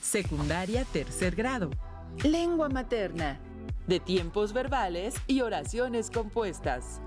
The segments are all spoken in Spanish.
Secundaria tercer grado. Lengua materna. De tiempos verbales y oraciones compuestas.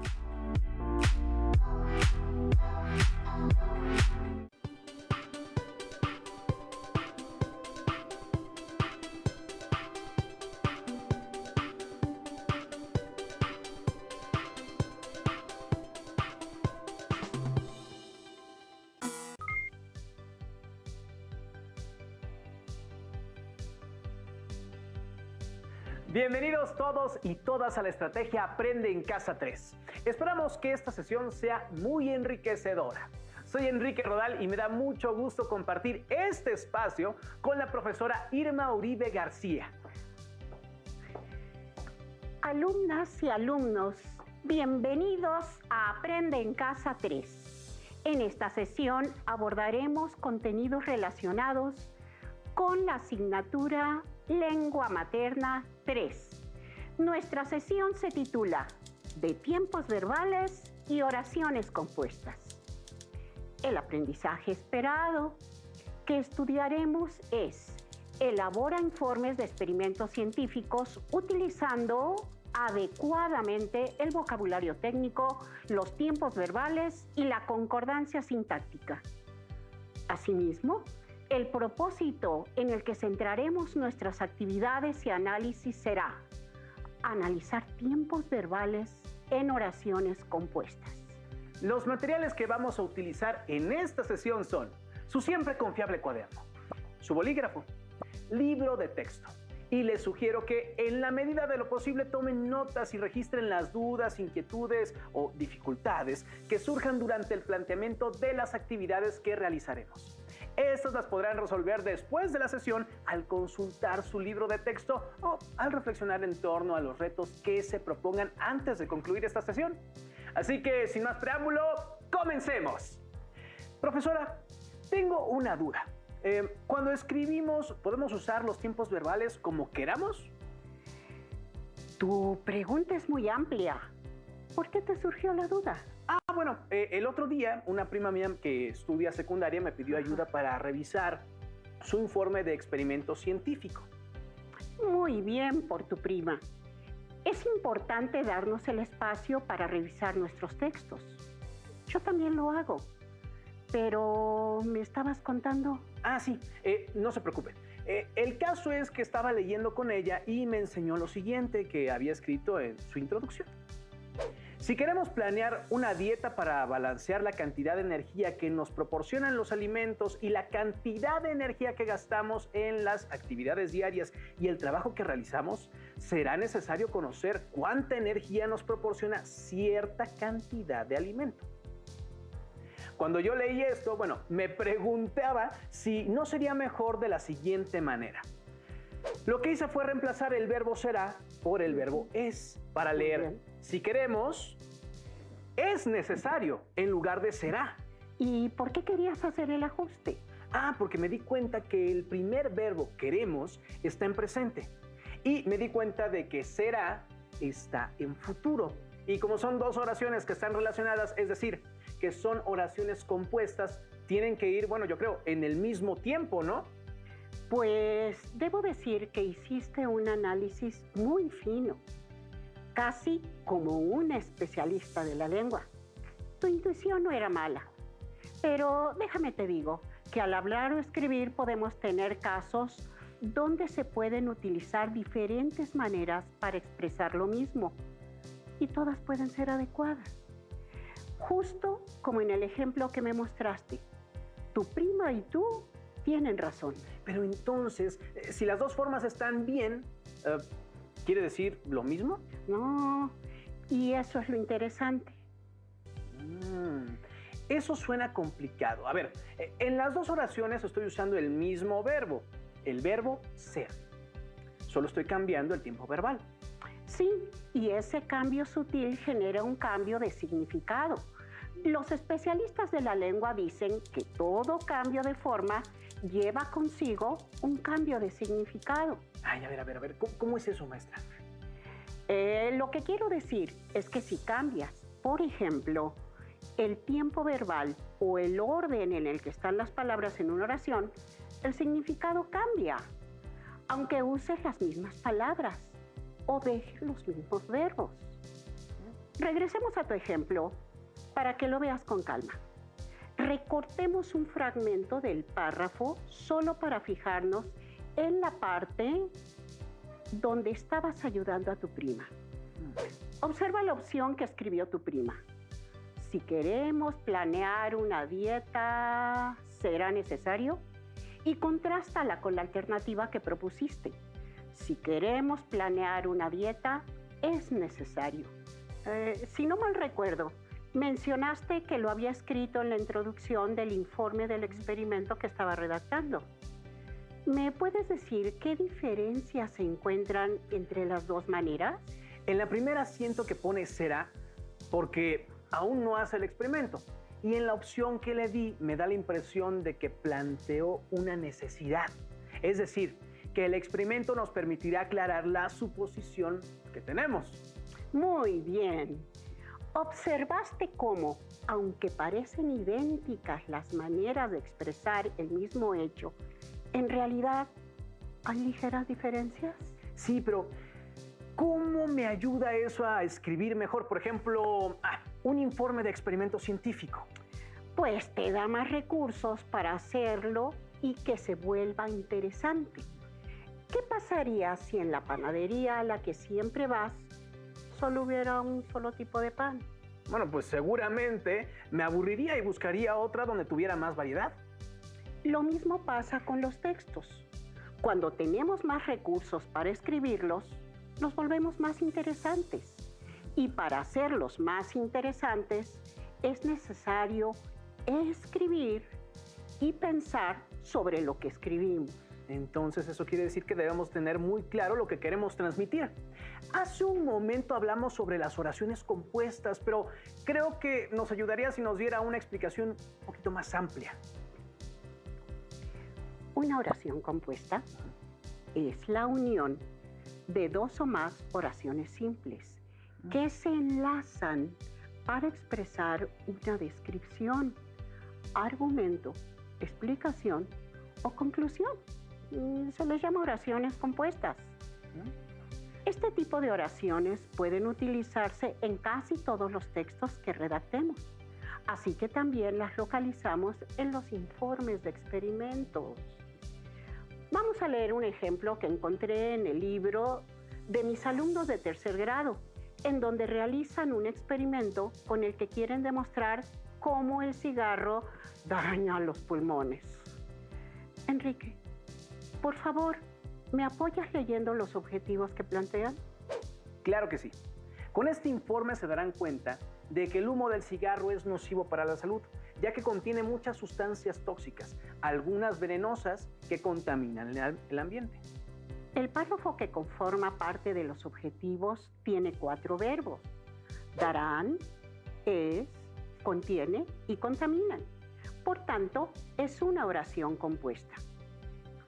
Bienvenidos todos y todas a la estrategia Aprende en Casa 3. Esperamos que esta sesión sea muy enriquecedora. Soy Enrique Rodal y me da mucho gusto compartir este espacio con la profesora Irma Uribe García. Alumnas y alumnos, bienvenidos a Aprende en Casa 3. En esta sesión abordaremos contenidos relacionados con la asignatura Lengua Materna 3. Nuestra sesión se titula De tiempos verbales y oraciones compuestas. El aprendizaje esperado que estudiaremos es: elabora informes de experimentos científicos utilizando adecuadamente el vocabulario técnico, los tiempos verbales y la concordancia sintáctica. Asimismo, el propósito en el que centraremos nuestras actividades y análisis será analizar tiempos verbales en oraciones compuestas. Los materiales que vamos a utilizar en esta sesión son su siempre confiable cuaderno, su bolígrafo, libro de texto. Y les sugiero que en la medida de lo posible tomen notas y registren las dudas, inquietudes o dificultades que surjan durante el planteamiento de las actividades que realizaremos. Estas las podrán resolver después de la sesión al consultar su libro de texto o al reflexionar en torno a los retos que se propongan antes de concluir esta sesión. Así que, sin más preámbulo, ¡comencemos! Profesora, tengo una duda. Cuando escribimos, ¿podemos usar los tiempos verbales como queramos? Tu pregunta es muy amplia. ¿Por qué te surgió la duda? Bueno, el otro día una prima mía que estudia secundaria me pidió ayuda para revisar su informe de experimento científico. Muy bien por tu prima. Es importante darnos el espacio para revisar nuestros textos. Yo también lo hago. Pero, ¿me estabas contando? Sí, no se preocupen. El caso es que estaba leyendo con ella y me enseñó lo siguiente que había escrito en su introducción. Si queremos planear una dieta para balancear la cantidad de energía que nos proporcionan los alimentos y la cantidad de energía que gastamos en las actividades diarias y el trabajo que realizamos, será necesario conocer cuánta energía nos proporciona cierta cantidad de alimento. Cuando yo leí esto, me preguntaba si no sería mejor de la siguiente manera. Lo que hice fue reemplazar el verbo será por el verbo es para leer si queremos, es necesario en lugar de será. ¿Y por qué querías hacer el ajuste? Porque me di cuenta que el primer verbo queremos está en presente y me di cuenta de que será está en futuro. Y como son dos oraciones que están relacionadas, es decir, que son oraciones compuestas, tienen que ir, yo creo, en el mismo tiempo, ¿no? Pues debo decir que hiciste un análisis muy fino, casi como un especialista de la lengua. Tu intuición no era mala, pero déjame te digo que al hablar o escribir podemos tener casos donde se pueden utilizar diferentes maneras para expresar lo mismo y todas pueden ser adecuadas. Justo como en el ejemplo que me mostraste, tu prima y tú tienen razón. Pero entonces, si las dos formas están bien, ¿quiere decir lo mismo? No, y eso es lo interesante. Eso suena complicado. A ver, en las dos oraciones estoy usando el mismo verbo, el verbo ser. Solo estoy cambiando el tiempo verbal. Sí, y ese cambio sutil genera un cambio de significado. Los especialistas de la lengua dicen que todo cambio de forma lleva consigo un cambio de significado. A ver, ¿cómo es eso, maestra? Lo que quiero decir es que si cambias, por ejemplo, el tiempo verbal o el orden en el que están las palabras en una oración, el significado cambia, aunque uses las mismas palabras o dejes los mismos verbos. Regresemos a tu ejemplo para que lo veas con calma. Recortemos un fragmento del párrafo solo para fijarnos en la parte donde estabas ayudando a tu prima. Observa la opción que escribió tu prima. Si queremos planear una dieta, ¿será necesario? Y contrástala con la alternativa que propusiste. Si queremos planear una dieta, es necesario. Si no mal recuerdo, mencionaste que lo había escrito en la introducción del informe del experimento que estaba redactando. ¿Me puedes decir qué diferencias se encuentran entre las dos maneras? En la primera siento que pone será porque aún no hace el experimento. Y en la opción que le di me da la impresión de que planteó una necesidad. Es decir, que el experimento nos permitirá aclarar la suposición que tenemos. Muy bien. Observaste cómo, aunque parecen idénticas las maneras de expresar el mismo hecho, en realidad hay ligeras diferencias. Sí, pero ¿cómo me ayuda eso a escribir mejor? Por ejemplo, un informe de experimento científico. Pues te da más recursos para hacerlo y que se vuelva interesante. ¿Qué pasaría si en la panadería a la que siempre vas solo hubiera un solo tipo de pan? Bueno, pues seguramente me aburriría y buscaría otra donde tuviera más variedad. Lo mismo pasa con los textos. Cuando tenemos más recursos para escribirlos, nos volvemos más interesantes. Y para hacerlos más interesantes, es necesario escribir y pensar sobre lo que escribimos. Entonces eso quiere decir que debemos tener muy claro lo que queremos transmitir. Hace un momento hablamos sobre las oraciones compuestas, pero creo que nos ayudaría si nos diera una explicación un poquito más amplia. Una oración compuesta es la unión de dos o más oraciones simples que se enlazan para expresar una descripción, argumento, explicación o conclusión. Se les llama oraciones compuestas. Este tipo de oraciones pueden utilizarse en casi todos los textos que redactemos, así que también las localizamos en los informes de experimentos. Vamos a leer un ejemplo que encontré en el libro de mis alumnos de tercer grado, en donde realizan un experimento con el que quieren demostrar cómo el cigarro daña los pulmones. Enrique, por favor, ¿me apoyas leyendo los objetivos que plantean? Claro que sí. Con este informe se darán cuenta de que el humo del cigarro es nocivo para la salud, ya que contiene muchas sustancias tóxicas, algunas venenosas que contaminan el ambiente. El párrafo que conforma parte de los objetivos tiene 4 verbos: darán, es, contiene y contaminan. Por tanto, es una oración compuesta.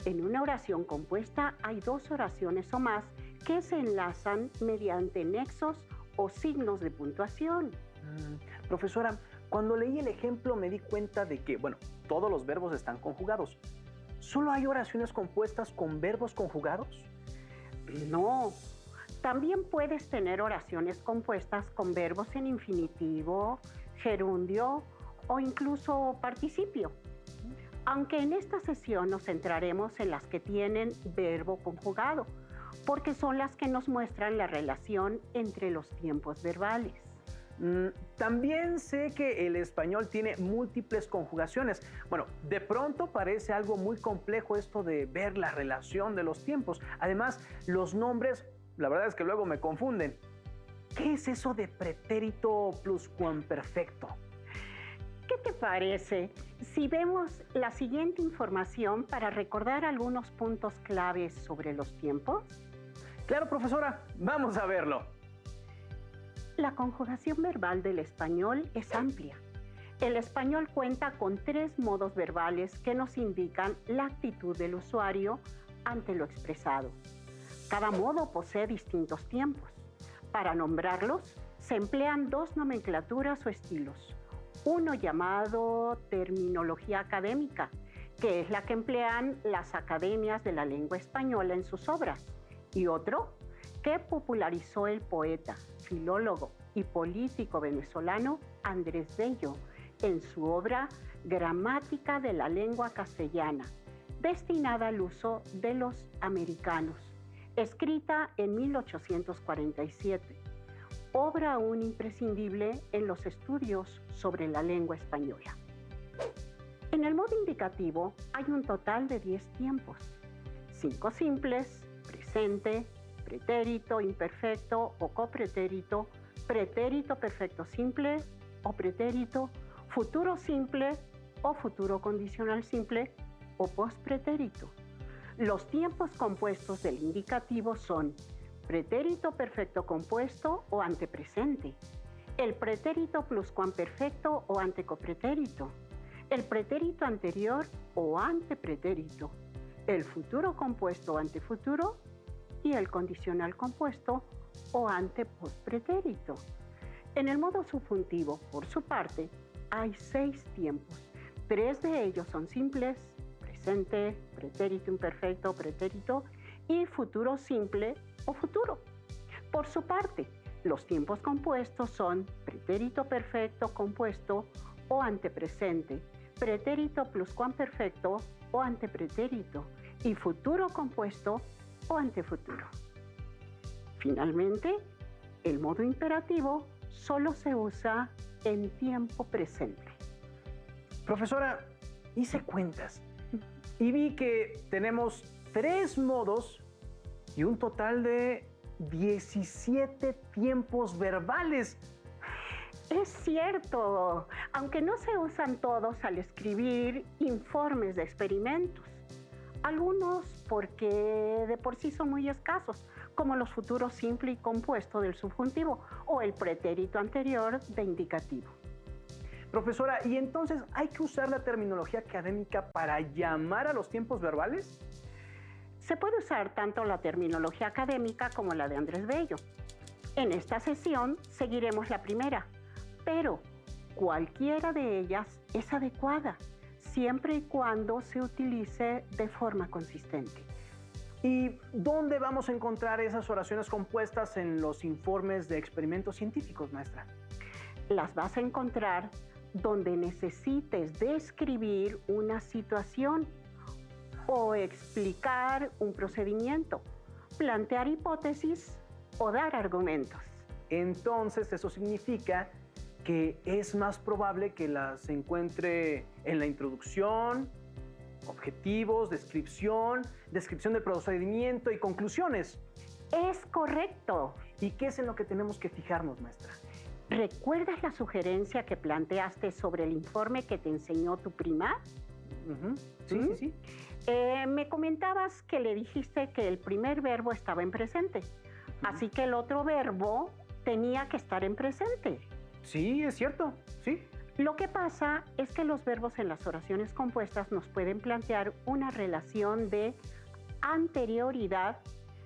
En una oración compuesta hay 2 oraciones o más que se enlazan mediante nexos o signos de puntuación. Profesora, cuando leí el ejemplo me di cuenta de que, todos los verbos están conjugados. ¿Solo hay oraciones compuestas con verbos conjugados? No, también puedes tener oraciones compuestas con verbos en infinitivo, gerundio o incluso participio. Aunque en esta sesión nos centraremos en las que tienen verbo conjugado, porque son las que nos muestran la relación entre los tiempos verbales. También sé que el español tiene múltiples conjugaciones. De pronto parece algo muy complejo esto de ver la relación de los tiempos. Además, los nombres, la verdad es que luego me confunden. ¿Qué es eso de pretérito pluscuamperfecto? ¿Qué te parece si vemos la siguiente información para recordar algunos puntos claves sobre los tiempos? Claro, profesora, vamos a verlo. La conjugación verbal del español es amplia. El español cuenta con 3 modos verbales que nos indican la actitud del usuario ante lo expresado. Cada modo posee distintos tiempos. Para nombrarlos, se emplean 2 nomenclaturas o estilos: Uno llamado terminología académica, que es la que emplean las academias de la lengua española en sus obras, y otro que popularizó el poeta, filólogo y político venezolano Andrés Bello en su obra Gramática de la lengua castellana, destinada al uso de los americanos, escrita en 1847, obra aún imprescindible en los estudios sobre la lengua española. En el modo indicativo hay un total de 10 tiempos: 5 simples, presente, pretérito, imperfecto o copretérito, pretérito perfecto simple o pretérito, futuro simple o futuro condicional simple o postpretérito. Los tiempos compuestos del indicativo son pretérito perfecto compuesto o antepresente, el pretérito pluscuamperfecto o antecopretérito, el pretérito anterior o antepretérito, el futuro compuesto o antefuturo y el condicional compuesto o antepostpretérito. En el modo subjuntivo, por su parte, hay 6 tiempos. 3 de ellos son simples: presente, pretérito imperfecto, pretérito y futuro simple o futuro. Por su parte, los tiempos compuestos son pretérito perfecto compuesto o antepresente, pretérito pluscuamperfecto o antepretérito y futuro compuesto o antefuturo. Finalmente, el modo imperativo solo se usa en tiempo presente. Profesora, hice cuentas y vi que tenemos 3 modos y un total de 17 tiempos verbales. Es cierto, aunque no se usan todos al escribir informes de experimentos. Algunos porque de por sí son muy escasos, como los futuros simple y compuesto del subjuntivo o el pretérito anterior de indicativo. Profesora, ¿y entonces hay que usar la terminología académica para llamar a los tiempos verbales? Se puede usar tanto la terminología académica como la de Andrés Bello. En esta sesión seguiremos la primera, pero cualquiera de ellas es adecuada, siempre y cuando se utilice de forma consistente. ¿Y dónde vamos a encontrar esas oraciones compuestas en los informes de experimentos científicos, maestra? Las vas a encontrar donde necesites describir una situación o explicar un procedimiento, plantear hipótesis o dar argumentos. Entonces, eso significa que es más probable que las encuentre en la introducción, objetivos, descripción del procedimiento y conclusiones. Es correcto. ¿Y qué es en lo que tenemos que fijarnos, maestra? ¿Recuerdas la sugerencia que planteaste sobre el informe que te enseñó tu prima? Sí. Me comentabas que le dijiste que el primer verbo estaba en presente, así que el otro verbo tenía que estar en presente. Sí, es cierto, sí. Lo que pasa es que los verbos en las oraciones compuestas nos pueden plantear una relación de anterioridad,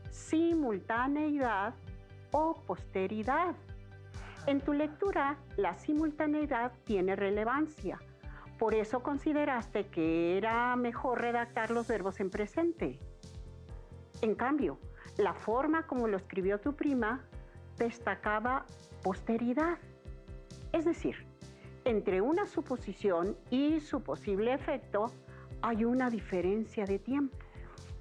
simultaneidad o posteridad. En tu lectura, la simultaneidad tiene relevancia. Por eso consideraste que era mejor redactar los verbos en presente. En cambio, la forma como lo escribió tu prima destacaba posteridad. Es decir, entre una suposición y su posible efecto hay una diferencia de tiempo.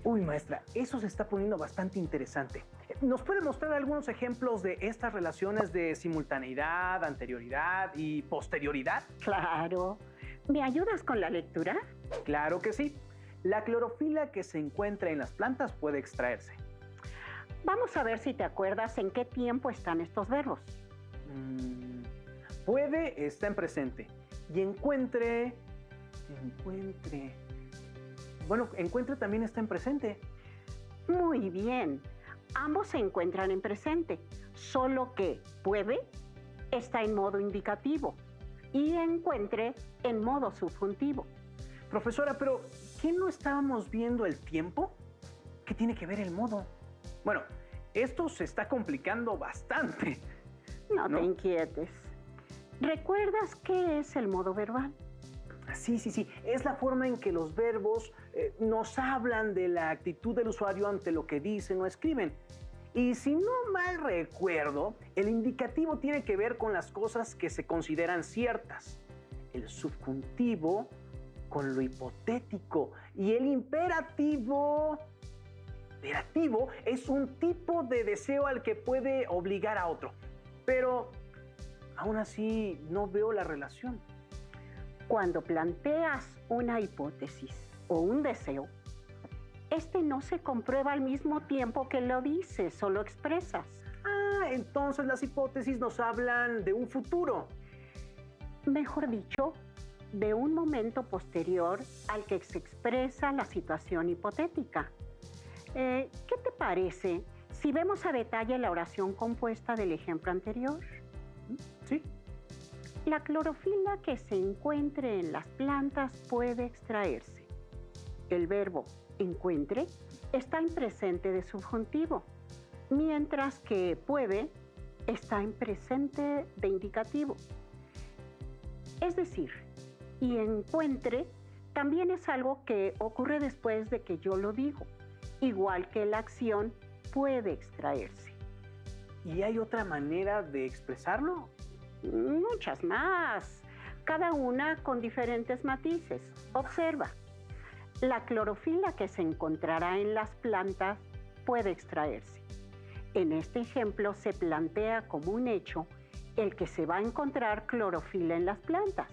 Uy, maestra, eso se está poniendo bastante interesante. ¿Nos puede mostrar algunos ejemplos de estas relaciones de simultaneidad, anterioridad y posterioridad? Claro. ¿Me ayudas con la lectura? Claro que sí. La clorofila que se encuentra en las plantas puede extraerse. Vamos a ver si te acuerdas en qué tiempo están estos verbos. Puede está en presente. Y encuentre también está en presente. Muy bien. Ambos se encuentran en presente, solo que puede está en modo indicativo y encuentre en modo subjuntivo. Profesora, pero ¿qué no estábamos viendo el tiempo? ¿Qué tiene que ver el modo? Bueno, esto se está complicando bastante. No te inquietes. ¿Recuerdas qué es el modo verbal? Sí, sí, sí. Es la forma en que los verbos nos hablan de la actitud del usuario ante lo que dicen o escriben. Y si no mal recuerdo, el indicativo tiene que ver con las cosas que se consideran ciertas. El subjuntivo con lo hipotético. Y el imperativo es un tipo de deseo al que puede obligar a otro. Pero aún así no veo la relación. Cuando planteas una hipótesis o un deseo, este no se comprueba al mismo tiempo que lo dices o lo expresas. Ah, entonces las hipótesis nos hablan de un futuro. Mejor dicho, de un momento posterior al que se expresa la situación hipotética. ¿Qué te parece si vemos a detalle la oración compuesta del ejemplo anterior? Sí. La clorofila que se encuentre en las plantas puede extraerse. El verbo encuentre está en presente de subjuntivo, mientras que puede está en presente de indicativo. Es decir, y encuentre también es algo que ocurre después de que yo lo digo, igual que la acción puede extraerse. ¿Y hay otra manera de expresarlo? Muchas más, cada una con diferentes matices. Observa, la clorofila que se encontrará en las plantas puede extraerse. En este ejemplo se plantea como un hecho el que se va a encontrar clorofila en las plantas.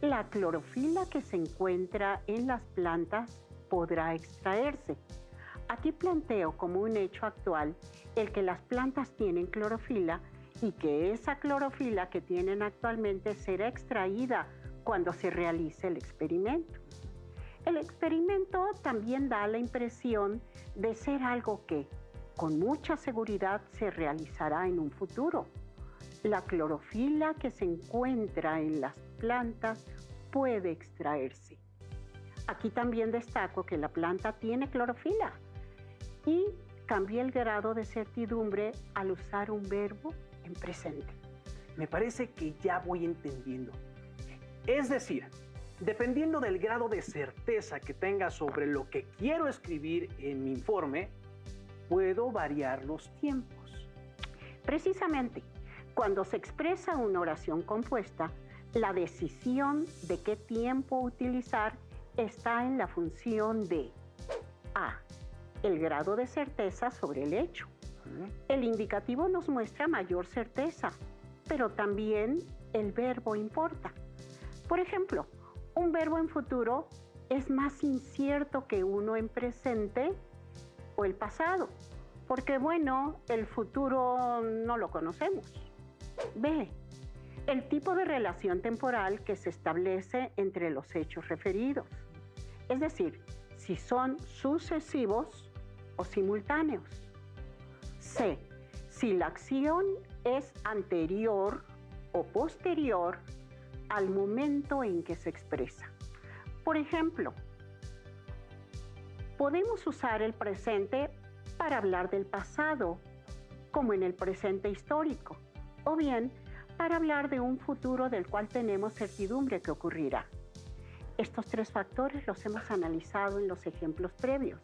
La clorofila que se encuentra en las plantas podrá extraerse. Aquí planteo como un hecho actual el que las plantas tienen clorofila y que esa clorofila que tienen actualmente será extraída cuando se realice el experimento. El experimento también da la impresión de ser algo que, con mucha seguridad, se realizará en un futuro. La clorofila que se encuentra en las plantas puede extraerse. Aquí también destaco que la planta tiene clorofila y cambié el grado de certidumbre al usar un verbo en presente. Me parece que ya voy entendiendo. Es decir, dependiendo del grado de certeza que tenga sobre lo que quiero escribir en mi informe, puedo variar los tiempos. Precisamente, cuando se expresa una oración compuesta, la decisión de qué tiempo utilizar está en la función de A, el grado de certeza sobre el hecho. El indicativo nos muestra mayor certeza, pero también el verbo importa. Por ejemplo, un verbo en futuro es más incierto que uno en presente o el pasado, porque bueno, el futuro no lo conocemos. B, el tipo de relación temporal que se establece entre los hechos referidos, es decir, si son sucesivos o simultáneos. C, si la acción es anterior o posterior al momento en que se expresa. Por ejemplo, podemos usar el presente para hablar del pasado, como en el presente histórico, o bien para hablar de un futuro del cual tenemos certidumbre que ocurrirá. Estos tres factores los hemos analizado en los ejemplos previos.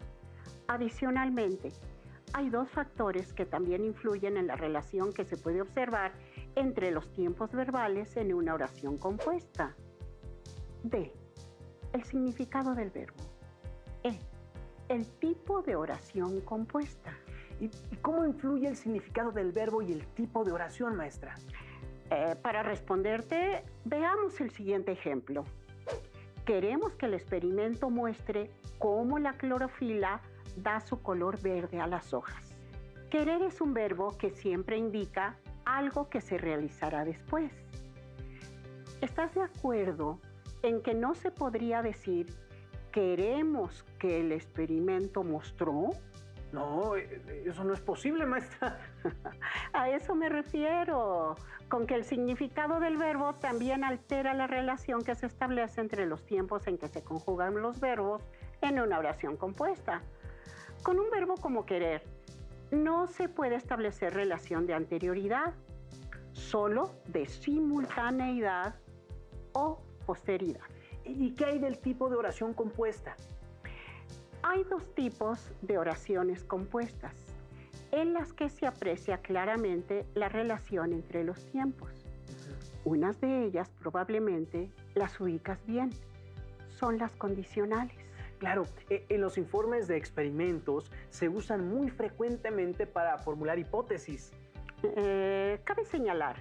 Adicionalmente, hay dos factores que también influyen en la relación que se puede observar entre los tiempos verbales en una oración compuesta. D, el significado del verbo. E, el tipo de oración compuesta. ¿Y cómo influye el significado del verbo y el tipo de oración, maestra? Para responderte, veamos el siguiente ejemplo. Queremos que el experimento muestre cómo la clorofila da su color verde a las hojas. Querer es un verbo que siempre indica algo que se realizará después. ¿Estás de acuerdo en que no se podría decir queremos que el experimento mostró? No, eso no es posible, maestra. A eso me refiero, con que el significado del verbo también altera la relación que se establece entre los tiempos en que se conjugan los verbos en una oración compuesta. Con un verbo como querer, no se puede establecer relación de anterioridad. solo de simultaneidad o posteridad. ¿Y qué hay del tipo de oración compuesta? Hay dos tipos de oraciones compuestas, en las que se aprecia claramente la relación entre los tiempos. Unas de ellas probablemente las ubicas bien, son las condicionales. Claro, en los informes de experimentos se usan muy frecuentemente para formular hipótesis. Cabe señalar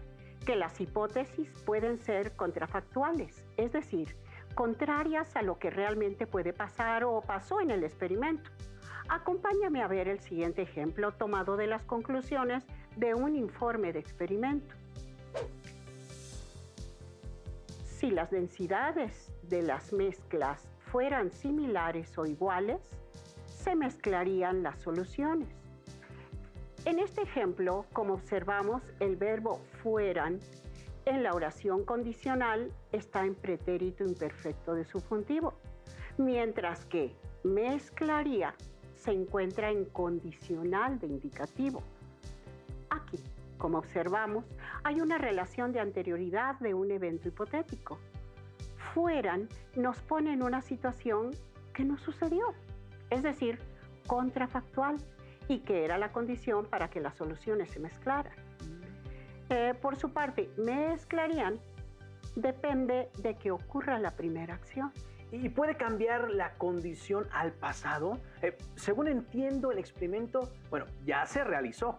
que las hipótesis pueden ser contrafactuales, es decir, contrarias a lo que realmente puede pasar o pasó en el experimento. Acompáñame a ver el siguiente ejemplo tomado de las conclusiones de un informe de experimento. Si las densidades de las mezclas fueran similares o iguales, se mezclarían las soluciones. En este ejemplo, como observamos, el verbo fueran en la oración condicional está en pretérito imperfecto de subjuntivo, mientras que mezclaría se encuentra en condicional de indicativo. Aquí, como observamos, hay una relación de anterioridad de un evento hipotético. Fueran nos pone en una situación que no sucedió, es decir, contrafactual, y que era la condición para que las soluciones se mezclaran. Por su parte, mezclarían depende de que ocurra la primera acción. ¿Y puede cambiar la condición al pasado? Según entiendo, el experimento, bueno, ya se realizó.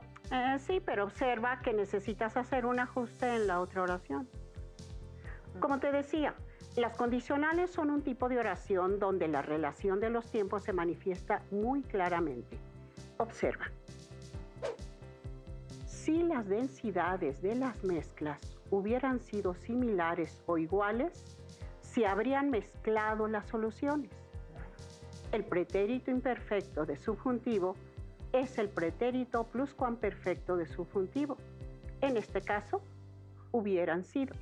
Sí, pero observa que necesitas hacer un ajuste en la otra oración. Como te decía, las condicionales son un tipo de oración donde la relación de los tiempos se manifiesta muy claramente. Observa. Si las densidades de las mezclas hubieran sido similares o iguales, se habrían mezclado las soluciones. El pretérito imperfecto de subjuntivo es el pretérito pluscuamperfecto de subjuntivo. En este caso, hubieran sido.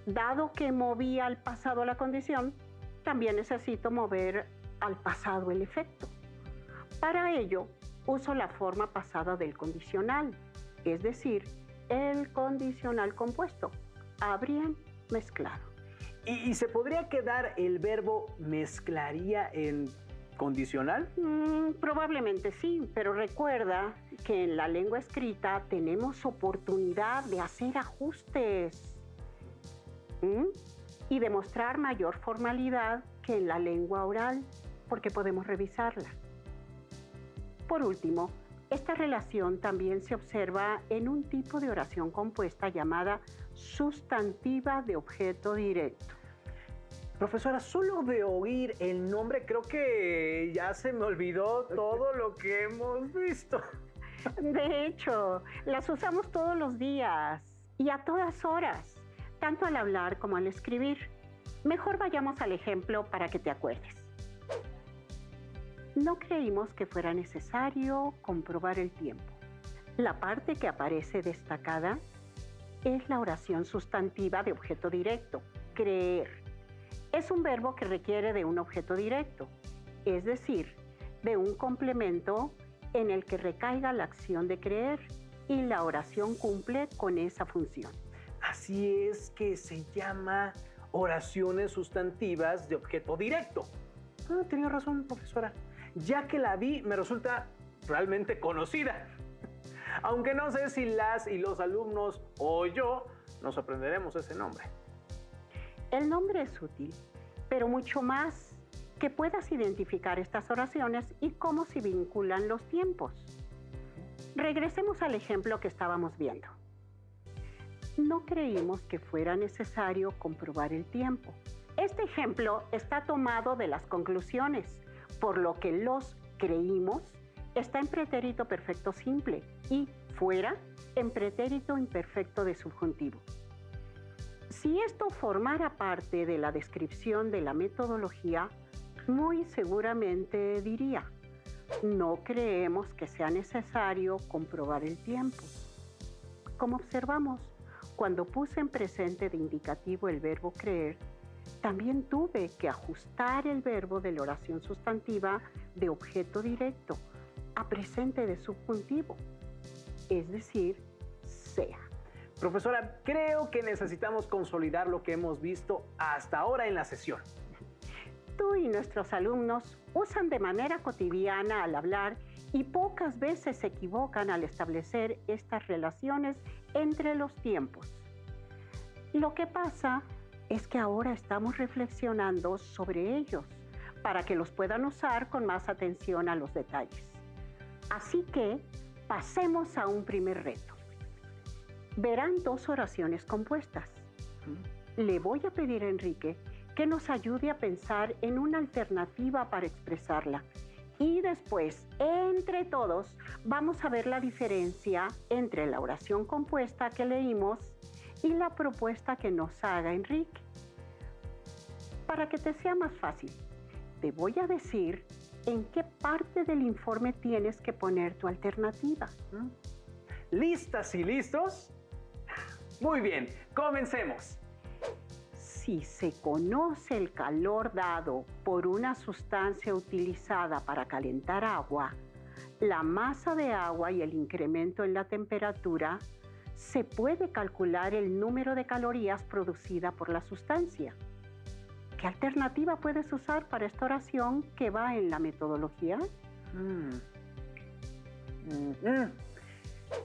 Dado que moví al pasado la condición, también necesito mover al pasado el efecto. Para ello, uso la forma pasada del condicional, es decir, el condicional compuesto. Habrían mezclado. ¿Y se podría quedar el verbo mezclaría en condicional? Probablemente sí, pero recuerda que en la lengua escrita tenemos oportunidad de hacer ajustes y demostrar mayor formalidad que en la lengua oral, porque podemos revisarla. Por último, esta relación también se observa en un tipo de oración compuesta llamada sustantiva de objeto directo. Profesora, solo de oír el nombre creo que ya se me olvidó todo lo que hemos visto. De hecho, las usamos todos los días y a todas horas, tanto al hablar como al escribir. Mejor vayamos al ejemplo para que te acuerdes. No creímos que fuera necesario comprobar el tiempo. La parte que aparece destacada es la oración sustantiva de objeto directo, creer. Es un verbo que requiere de un objeto directo, es decir, de un complemento en el que recaiga la acción de creer y la oración cumple con esa función. Así es que se llama oraciones sustantivas de objeto directo. Tenía razón, profesora. Ya que la vi, me resulta realmente conocida. Aunque no sé si las y los alumnos o yo nos aprenderemos ese nombre. El nombre es útil, pero mucho más que puedas identificar estas oraciones y cómo se vinculan los tiempos. Regresemos al ejemplo que estábamos viendo. No creímos que fuera necesario comprobar el tiempo. Este ejemplo está tomado de las conclusiones, por lo que los creímos está en pretérito perfecto simple y fuera en pretérito imperfecto de subjuntivo. Si esto formara parte de la descripción de la metodología, muy seguramente diría, no creemos que sea necesario comprobar el tiempo. Como observamos, cuando puse en presente de indicativo el verbo creer, también tuve que ajustar el verbo de la oración sustantiva de objeto directo a presente de subjuntivo, es decir, sea. Profesora, creo que necesitamos consolidar lo que hemos visto hasta ahora en la sesión. Tú y nuestros alumnos usan de manera cotidiana al hablar y pocas veces se equivocan al establecer estas relaciones entre los tiempos. Lo que pasa es que ahora estamos reflexionando sobre ellos para que los puedan usar con más atención a los detalles. Así que pasemos a un primer reto. Verán dos oraciones compuestas. Le voy a pedir a Enrique que nos ayude a pensar en una alternativa para expresarla. Y después, entre todos, vamos a ver la diferencia entre la oración compuesta que leímos y la propuesta que nos haga Enrique. Para que te sea más fácil, te voy a decir en qué parte del informe tienes que poner tu alternativa. ¿Listas y listos? Muy bien, comencemos. Si se conoce el calor dado por una sustancia utilizada para calentar agua, la masa de agua y el incremento en la temperatura, se puede calcular el número de calorías producida por la sustancia. ¿Qué alternativa puedes usar para esta oración que va en la metodología?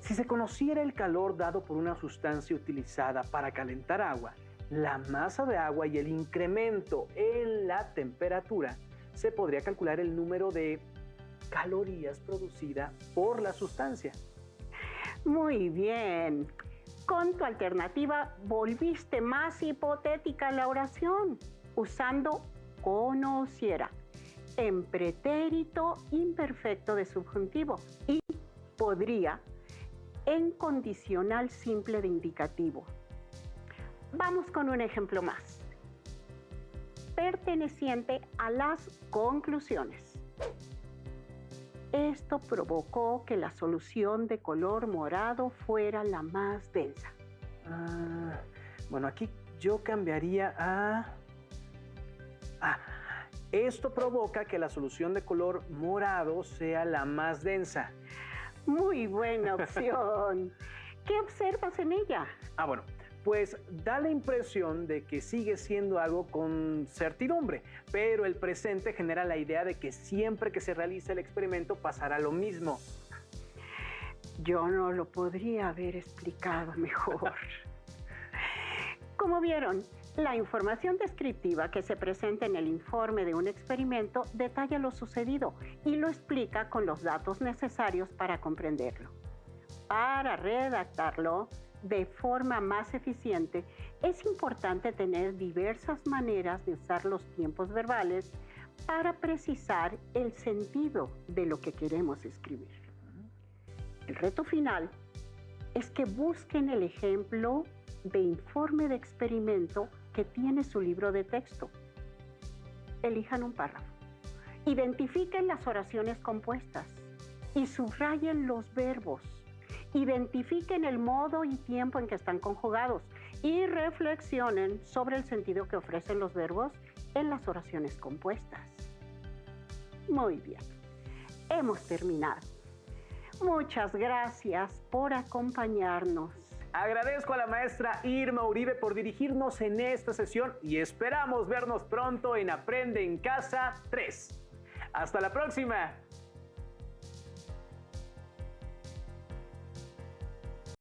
Si se conociera el calor dado por una sustancia utilizada para calentar agua, la masa de agua y el incremento en la temperatura, se podría calcular el número de calorías producida por la sustancia. Muy bien. Con tu alternativa volviste más hipotética la oración, usando conociera en pretérito imperfecto de subjuntivo y podría en condicional simple de indicativo. Vamos con un ejemplo más. Perteneciente a las conclusiones. Esto provocó que la solución de color morado fuera la más densa. Bueno, aquí yo cambiaría a... esto provoca que la solución de color morado sea la más densa. Muy buena opción. ¿Qué observas en ella? Bueno, pues da la impresión de que sigue siendo algo con certidumbre, pero el presente genera la idea de que siempre que se realice el experimento pasará lo mismo. Yo no lo podría haber explicado mejor. Como vieron, la información descriptiva que se presenta en el informe de un experimento detalla lo sucedido y lo explica con los datos necesarios para comprenderlo. Para redactarlo de forma más eficiente, es importante tener diversas maneras de usar los tiempos verbales para precisar el sentido de lo que queremos escribir. El reto final es que busquen el ejemplo de informe de experimento que tiene su libro de texto. Elijan un párrafo, identifiquen las oraciones compuestas y subrayen los verbos. Identifiquen el modo y tiempo en que están conjugados y reflexionen sobre el sentido que ofrecen los verbos en las oraciones compuestas. Muy bien, hemos terminado. Muchas gracias por acompañarnos. Agradezco a la maestra Irma Uribe por dirigirnos en esta sesión y esperamos vernos pronto en Aprende en Casa 3. ¡Hasta la próxima!